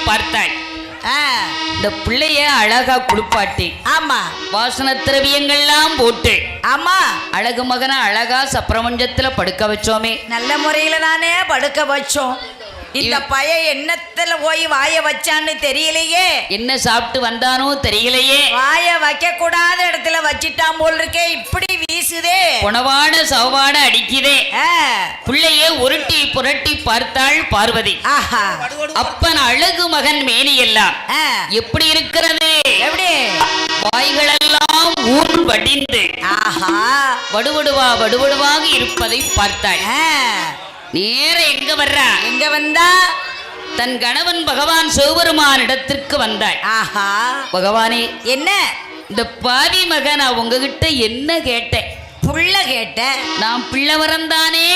பார்த்தாள். இந்த பிள்ளைய அழகா குளிப்பாட்டி, ஆமா, வாசன திரவியங்கள்லாம் போட்டு, ஆமா, அழகு மகனை அழகா சப்ரமஞ்சத்துல படுக்க வச்சோமே. நல்ல முறையில தானே படுக்க வச்சோம். இந்த பைய என்னத்துல போய் வாய வச்சான்னு தெரியலையே. என்ன சாப்பிட்டு வந்தானோ தெரியலையே. வாய வைக்க கூடாத இடத்துல வச்சிட்டான் போல் இருக்கே. இப்படி வீசுதே, புனவாட சவாட அடிக்குதே. பிள்ளையே உருட்டி புரட்டி பார்த்தாள் பார்வதி. ஆஹா, அப்பன் அழகு மகன் மேனி எல்லாம் எப்படி இருக்கிறது? எப்படி? வாய்களெல்லாம் ஊர் வடிந்து ஆஹா, வடுவடுவாக இருப்பதை பார்த்தாள். நேர எங்க வர்றா? எங்க வந்தா? தன் கணவன் பகவான் சிவபெருமான் இடத்திற்கு வந்தாள். ஆஹா, பகவானே, என்ன இந்த பாவி மகன் உங்ககிட்ட என்ன கேட்டேன்? புள்ள கேட்ட. நான் பிள்ளை வரந்தானே